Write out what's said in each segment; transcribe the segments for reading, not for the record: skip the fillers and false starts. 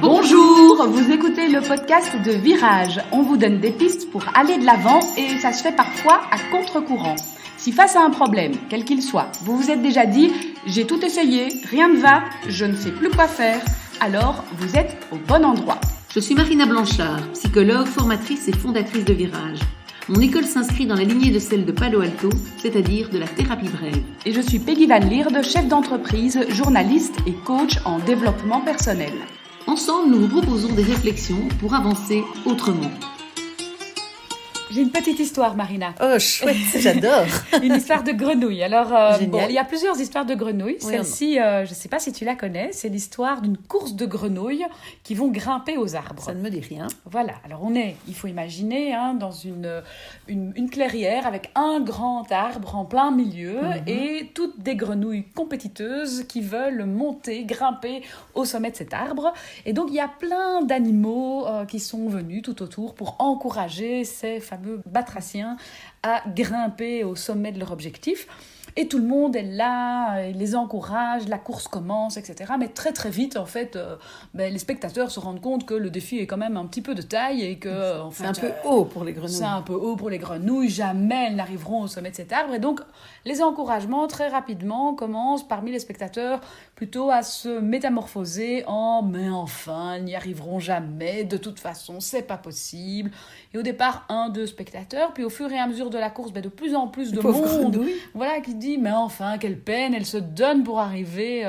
Bonjour, vous écoutez le podcast de Virage. On vous donne des pistes pour aller de l'avant et ça se fait parfois à contre-courant. Si face à un problème, quel qu'il soit, vous vous êtes déjà dit « j'ai tout essayé, rien ne va, je ne sais plus quoi faire », alors vous êtes au bon endroit. Je suis Marina Blanchard, psychologue, formatrice et fondatrice de Virage. Mon école s'inscrit dans la lignée de celle de Palo Alto, c'est-à-dire de la thérapie brève. Et je suis Peggy Van Lierde, chef d'entreprise, journaliste et coach en développement personnel. Ensemble, nous vous proposons des réflexions pour avancer autrement. J'ai une petite histoire, Marina. Oh, chouette, j'adore. Une histoire de grenouille. Alors, Génial. il y a plusieurs histoires de grenouilles. Oui, Celle-ci, je ne sais pas si tu la connais, c'est l'histoire d'une course de grenouilles qui vont grimper aux arbres. Ça ne me dit rien. Voilà, alors il faut imaginer, dans une clairière avec un grand arbre en plein milieu et toutes des grenouilles compétiteuses qui veulent monter, grimper au sommet de cet arbre. Et donc, il y a plein d'animaux qui sont venus tout autour pour encourager ces fameux batraciens à grimper au sommet de leur objectif. Et tout le monde est là, il les encourage, la course commence, etc. Mais très très vite, en fait, les spectateurs se rendent compte que le défi est quand même un petit peu de taille et que en fait, C'est un peu haut pour les grenouilles. c'est un peu haut pour les grenouilles, jamais elles n'arriveront au sommet de cet arbre. Et donc, les encouragements, très rapidement, commencent parmi les spectateurs plutôt à se métamorphoser en « mais enfin, elles n'y arriveront jamais, de toute façon, c'est pas possible ». Et au départ, 1-2 spectateurs, puis au fur et à mesure de la course, de plus en plus de Pauvre monde grenouille. voilà, qui dit « mais enfin, quelle peine, elle se donne pour arriver ».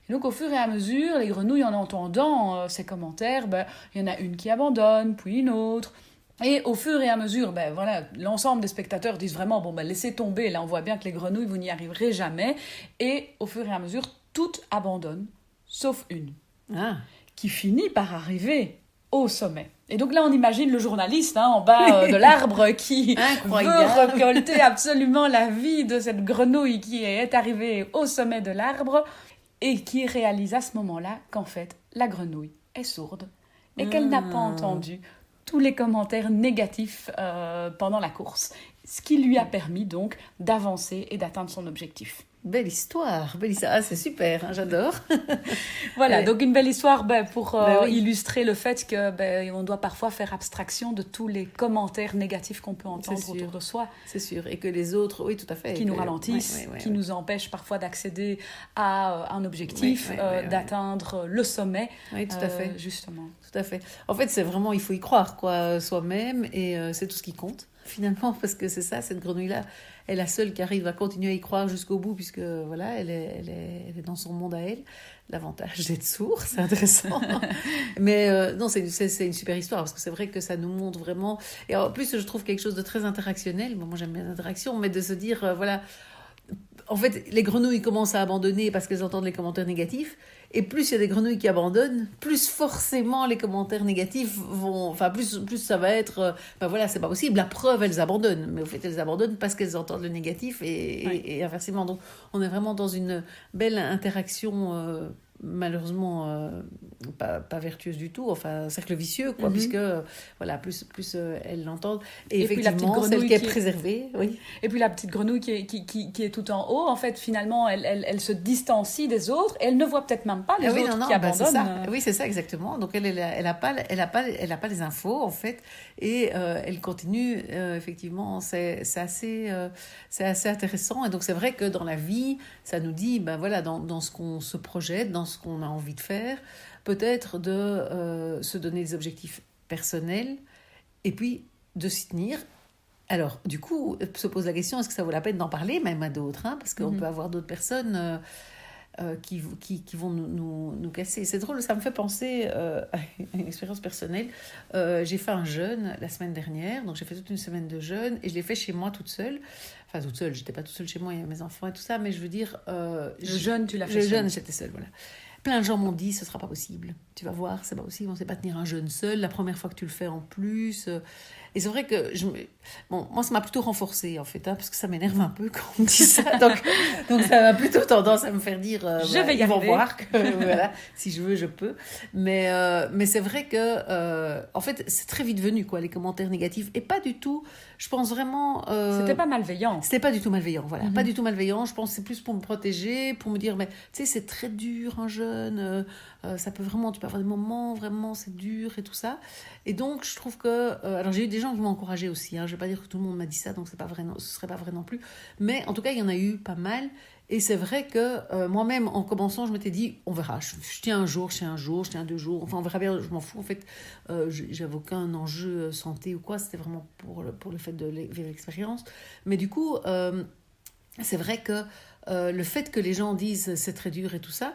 Et donc, au fur et à mesure, les grenouilles, en entendant ces commentaires, il y en a une qui abandonne, puis une autre. Et au fur et à mesure, l'ensemble des spectateurs disent vraiment « laissez tomber, là on voit bien que les grenouilles, vous n'y arriverez jamais ». Et au fur et à mesure, toutes abandonnent, sauf une, qui finit par arriver au sommet. Et donc là, on imagine le journaliste en bas de l'arbre qui veut récolter absolument la vie de cette grenouille qui est arrivée au sommet de l'arbre et qui réalise à ce moment-là qu'en fait, la grenouille est sourde et qu'elle n'a pas entendu tous les commentaires négatifs pendant la course, ce qui lui a permis donc d'avancer et d'atteindre son objectif. Belle histoire. Ah, c'est super, j'adore. Voilà, donc une belle histoire pour oui. illustrer le fait que on doit parfois faire abstraction de tous les commentaires négatifs qu'on peut entendre autour de soi. C'est sûr. Et que les autres, oui, tout à fait. Qui nous ralentissent, qui nous empêchent parfois d'accéder à un objectif, d'atteindre le sommet. Oui, tout à fait. Justement. Tout à fait. En fait, c'est vraiment, il faut y croire, soi-même, et c'est tout ce qui compte, finalement, parce que c'est ça, cette grenouille-là, elle est la seule qui arrive à continuer à y croire jusqu'au bout, puisque voilà, elle est dans son monde à elle. L'avantage d'être sourd, c'est intéressant. Mais non, c'est une super histoire, parce que c'est vrai que ça nous montre vraiment... Et en plus, je trouve quelque chose de très interactionnel. Moi, j'aime bien l'interaction, mais de se dire, en fait, les grenouilles commencent à abandonner parce qu'elles entendent les commentaires négatifs. Et plus il y a des grenouilles qui abandonnent, plus forcément les commentaires négatifs vont... Enfin, plus ça va être... c'est pas possible. La preuve, elles abandonnent. Mais au fait, elles abandonnent parce qu'elles entendent le négatif et inversement. Donc, on est vraiment dans une belle interaction... malheureusement pas vertueuse du tout, enfin cercle vicieux puisque plus elles l'entendent et effectivement celle qui est préservée et puis la petite grenouille qui est tout en haut, en fait finalement elle se distancie des autres et elle ne voit peut-être même pas les autres qui abandonnent. C'est ça. Oui, c'est ça exactement, donc elle a pas les infos en fait et elle continue effectivement, c'est assez intéressant. Et donc c'est vrai que dans la vie ça nous dit dans ce qu'on se projette, dans ce qu'on a envie de faire, peut-être de se donner des objectifs personnels et puis de s'y tenir. Alors, du coup, se pose la question, est-ce que ça vaut la peine d'en parler, même à d'autres, parce qu'on peut avoir d'autres personnes qui vont nous casser. C'est drôle, ça me fait penser à une expérience personnelle. J'ai fait un jeûne la semaine dernière, donc j'ai fait toute une semaine de jeûne et je l'ai fait chez moi toute seule. Enfin, toute seule, j'étais pas toute seule chez moi, il y avait mes enfants et tout ça, mais je veux dire... le jeûne, tu l'as fait seule. Le jeûne, j'étais seule, voilà. Plein de gens m'ont dit, ce sera pas possible. Tu vas voir, c'est pas possible, on sait pas tenir un jeûne seul. La première fois que tu le fais en plus. Et Et c'est vrai que moi, ça m'a plutôt renforcée, en fait, parce que ça m'énerve un peu quand on me dit ça. Donc ça a plutôt tendance à me faire dire je vais y ils vont arriver. voir que voilà, si je veux, je peux. Mais c'est vrai que, en fait, c'est très vite venu, quoi, les commentaires négatifs. Et pas du tout, je pense vraiment... C'était pas malveillant. C'était pas du tout malveillant, voilà. Pas du tout malveillant. Je pense que c'est plus pour me protéger, pour me dire, mais tu sais, c'est très dur, un jeune. Ça peut vraiment, tu peux avoir des moments, vraiment, c'est dur et tout ça. Et donc, je trouve que... alors, j'ai eu des gens qui m'ont encouragée aussi. Je ne vais pas dire que tout le monde m'a dit ça, donc ce ne serait pas vrai non plus. Mais en tout cas, il y en a eu pas mal. Et c'est vrai que moi-même, en commençant, je m'étais dit, on verra. Je tiens un jour, je tiens 2 jours. Enfin, on verra bien, je m'en fous. En fait, j'avais aucun enjeu santé ou quoi. C'était vraiment pour le fait de vivre l'expérience. Mais du coup, c'est vrai que le fait que les gens disent c'est très dur et tout ça,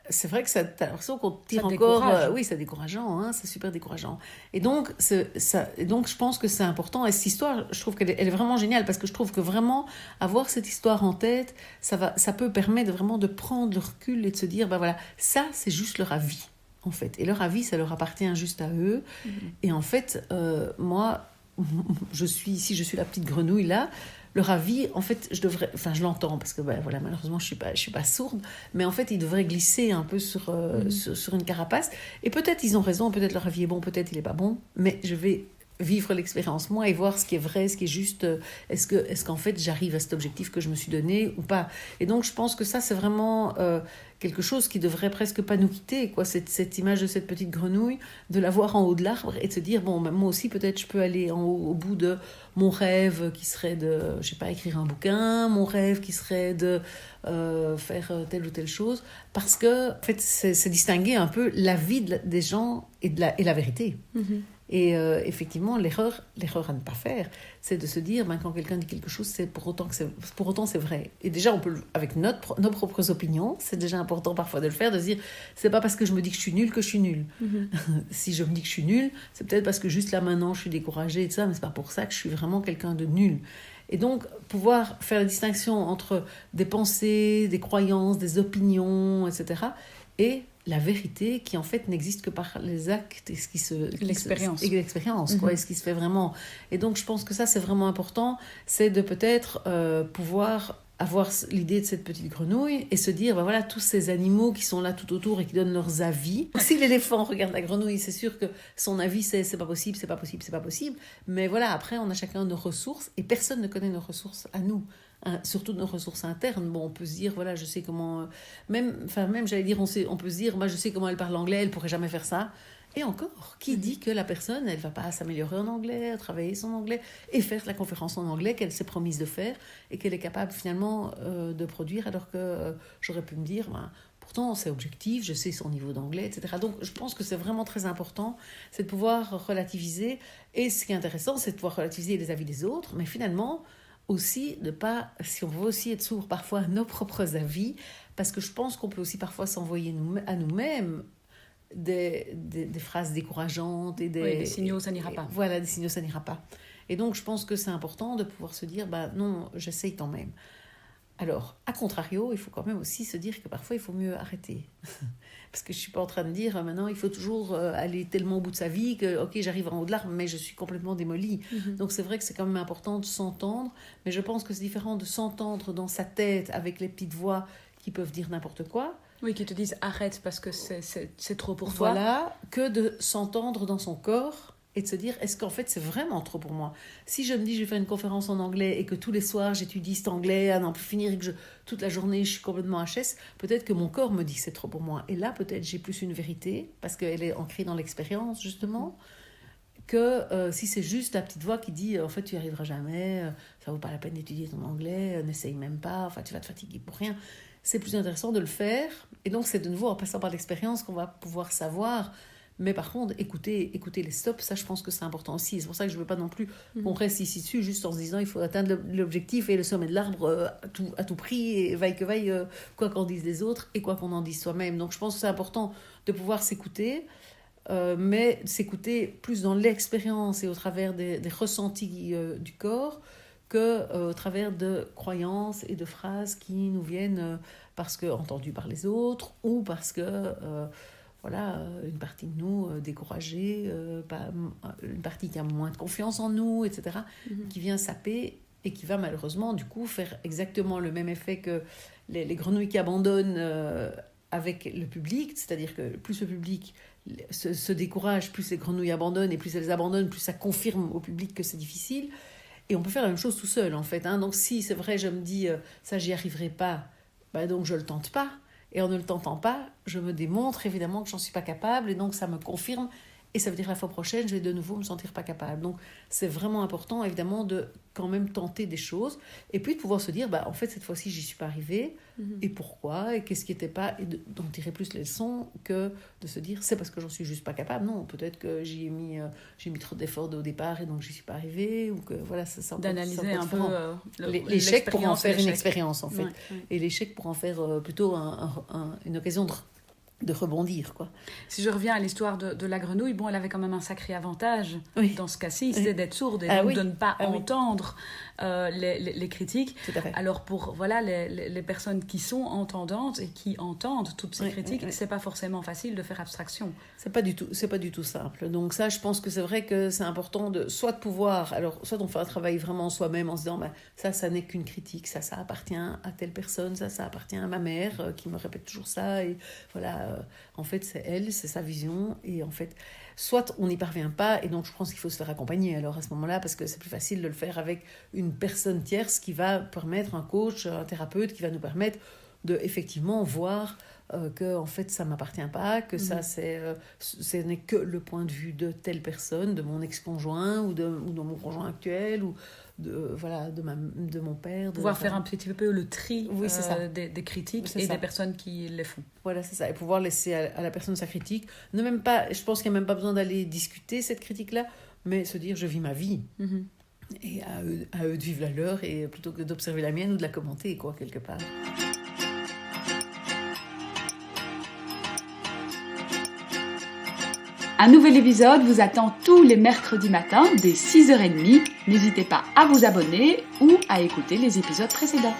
c'est vrai que ça, t'as l'impression qu'on te tire ça encore. décourage. Oui, c'est décourageant, c'est super décourageant. Et donc, je pense que c'est important. Et cette histoire, je trouve qu'elle est vraiment géniale parce que je trouve que vraiment avoir cette histoire en tête, ça peut permettre vraiment de prendre le recul et de se dire, voilà, ça, c'est juste leur avis, en fait. Et leur avis, ça leur appartient juste à eux. Et en fait, moi, si je suis la petite grenouille là, leur avis, en fait, je l'entends parce que voilà, malheureusement, je suis pas sourde, mais en fait, ils devraient glisser un peu sur une carapace. Et peut-être ils ont raison, peut-être leur avis est bon, peut-être il est pas bon, mais je vais vivre l'expérience moi et voir ce qui est vrai, ce qui est juste. Est-ce qu'en fait j'arrive à cet objectif que je me suis donné ou pas? Et donc je pense que ça c'est vraiment quelque chose qui devrait presque pas nous quitter, quoi. Cette image de cette petite grenouille, de la voir en haut de l'arbre et de se dire bon, moi aussi peut-être je peux aller au bout de mon rêve qui serait de, je sais pas, écrire un bouquin, mon rêve qui serait de faire telle ou telle chose, parce que en fait c'est distinguer un peu la vie des gens et la vérité. Et effectivement, l'erreur à ne pas faire, c'est de se dire, quand quelqu'un dit quelque chose, c'est pour autant c'est vrai. Et déjà, on peut, avec nos propres opinions, c'est déjà important parfois de le faire, de se dire, c'est pas parce que je me dis que je suis nulle que je suis nulle. Si je me dis que je suis nulle, c'est peut-être parce que juste là maintenant, je suis découragée et tout ça, mais c'est pas pour ça que je suis vraiment quelqu'un de nul. Et donc, pouvoir faire la distinction entre des pensées, des croyances, des opinions, etc., et la vérité qui en fait n'existe que par les actes et l'expérience, et ce qui se fait vraiment. Et donc je pense que ça c'est vraiment important, c'est de peut-être pouvoir avoir l'idée de cette petite grenouille et se dire voilà, tous ces animaux qui sont là tout autour et qui donnent leurs avis. Si l'éléphant regarde la grenouille, c'est sûr que son avis c'est pas possible, c'est pas possible, c'est pas possible, mais voilà, après on a chacun nos ressources et personne ne connaît nos ressources à nous. Surtout nos ressources internes. Bon, on peut se dire, voilà, je sais comment... Même j'allais dire, on peut se dire, moi, je sais comment elle parle anglais, elle pourrait jamais faire ça. Et encore, qui dit que la personne, elle va pas s'améliorer en anglais, travailler son anglais, et faire la conférence en anglais qu'elle s'est promise de faire, et qu'elle est capable, finalement, de produire, alors que j'aurais pu me dire... pourtant, c'est objectif, je sais son niveau d'anglais, etc. Donc, je pense que c'est vraiment très important, c'est de pouvoir relativiser. Et ce qui est intéressant, c'est de pouvoir relativiser les avis des autres, mais finalement... aussi de pas, si on veut aussi être sourd parfois à nos propres avis, parce que je pense qu'on peut aussi parfois s'envoyer à nous-mêmes des phrases décourageantes et des signaux ça n'ira pas. Voilà, des signaux ça n'ira pas. Et donc je pense que c'est important de pouvoir se dire non, j'essaye quand même. Alors, à contrario, il faut quand même aussi se dire que parfois il faut mieux arrêter. Parce que je ne suis pas en train de dire maintenant il faut toujours aller tellement au bout de sa vie que ok, j'arrive en haut de l'arbre, mais je suis complètement démolie. Donc c'est vrai que c'est quand même important de s'entendre, mais je pense que c'est différent de s'entendre dans sa tête avec les petites voix qui peuvent dire n'importe quoi. Oui, qui te disent arrête parce que c'est trop pour toi. Voilà, que de s'entendre dans son corps et de se dire, est-ce qu'en fait, c'est vraiment trop pour moi? Si je me dis, je vais faire une conférence en anglais et que tous les soirs, j'étudie cet anglais à n'en plus finir et que toute la journée, je suis complètement HS, peut-être que mon corps me dit que c'est trop pour moi. Et là, peut-être, j'ai plus une vérité, parce qu'elle est ancrée dans l'expérience, justement, que si c'est juste la petite voix qui dit, en fait, tu n'y arriveras jamais, ça ne vaut pas la peine d'étudier ton anglais, n'essaye même pas, enfin, tu vas te fatiguer pour rien. C'est plus intéressant de le faire. Et donc, c'est de nouveau, en passant par l'expérience, qu'on va pouvoir savoir... Mais par contre, écouter les stops, ça je pense que c'est important aussi. C'est pour ça que je ne veux pas non plus qu'on reste ici dessus juste en se disant il faut atteindre l'objectif et le sommet de l'arbre à tout prix, et vaille que vaille, quoi qu'en disent les autres et quoi qu'on en dise soi-même. Donc je pense que c'est important de pouvoir s'écouter, mais s'écouter plus dans l'expérience et au travers des ressentis du corps que au travers de croyances et de phrases qui nous viennent parce que entendues par les autres ou parce que... une partie de nous découragée, une partie qui a moins de confiance en nous, etc., qui vient saper et qui va malheureusement du coup faire exactement le même effet que les grenouilles qui abandonnent avec le public, c'est-à-dire que plus le public se décourage, plus les grenouilles abandonnent, et plus elles abandonnent, plus ça confirme au public que c'est difficile. Et on peut faire la même chose tout seul, en fait. Donc si c'est vrai, je me dis, ça, j'y arriverai pas, donc je le tente pas. Et en ne le tentant pas, je me démontre évidemment que j'en suis pas capable, et donc ça me confirme. Et ça veut dire que la fois prochaine, je vais de nouveau me sentir pas capable. Donc, c'est vraiment important, évidemment, de quand même tenter des choses. Et puis, de pouvoir se dire, en fait, cette fois-ci, j'y suis pas arrivée. Et pourquoi ? Et qu'est-ce qui n'était pas ? Et d'en tirer plus les leçons que de se dire, c'est parce que j'en suis juste pas capable. Non, peut-être que j'ai mis trop d'efforts au départ et donc j'y suis pas arrivée. Ou que, voilà, c'est d'analyser un peu l'échec pour en faire une expérience, en fait. Ouais. Et l'échec pour en faire plutôt une occasion de rebondir, quoi. Si je reviens à l'histoire de la grenouille, elle avait quand même un sacré avantage dans ce cas-ci, c'était d'être sourde et donc de ne pas entendre les critiques. Tout à fait. Alors pour les personnes qui sont entendantes et qui entendent toutes ces critiques, c'est pas forcément facile de faire abstraction. C'est pas du tout simple. Donc ça, je pense que c'est vrai que c'est important de pouvoir, alors soit on fait un travail vraiment en soi-même en se disant ça n'est qu'une critique, ça appartient à telle personne, ça appartient à ma mère qui me répète toujours ça, et voilà. En fait, c'est elle, c'est sa vision, et en fait, soit on n'y parvient pas, et donc je pense qu'il faut se faire accompagner alors à ce moment-là, parce que c'est plus facile de le faire avec une personne tierce qui va permettre, un coach, un thérapeute, qui va nous permettre de effectivement voir que en fait ça m'appartient pas, que ça ce n'est que le point de vue de telle personne, de mon ex-conjoint ou de mon conjoint actuel, ou de mon père. Pouvoir faire un petit peu le tri c'est ça. Des critiques et des personnes qui les font. Voilà, c'est ça. Et pouvoir laisser à la personne sa critique. Je pense qu'il n'y a même pas besoin d'aller discuter cette critique-là, mais se dire, je vis ma vie. Et à eux de vivre la leur, et plutôt que d'observer la mienne ou de la commenter, quoi, quelque part. Un nouvel épisode vous attend tous les mercredis matins dès 6h30. N'hésitez pas à vous abonner ou à écouter les épisodes précédents.